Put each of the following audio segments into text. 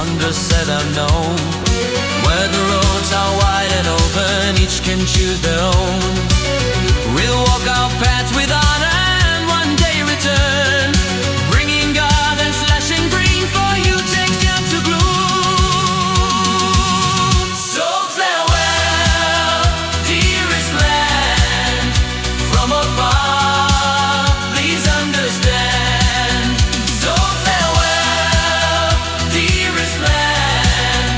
wondrous and unknown, where the roads are wide and open, each can choose their own. We'll walk our paths with honor and one day return, bringing God and flashing green for you, Chechnya to bloom. So farewell, dearest land, from afar, please understand. So farewell, dearest land,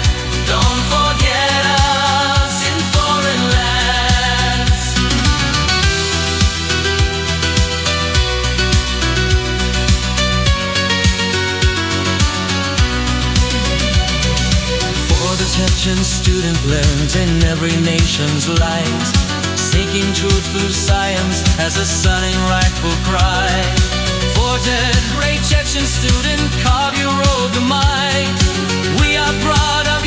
don't forget us in foreign lands. For the Chechen student learns in every nation's light, seeking truth through science as a sunning rightful cry. For the great Chechen student, carve your road to might. We are proud of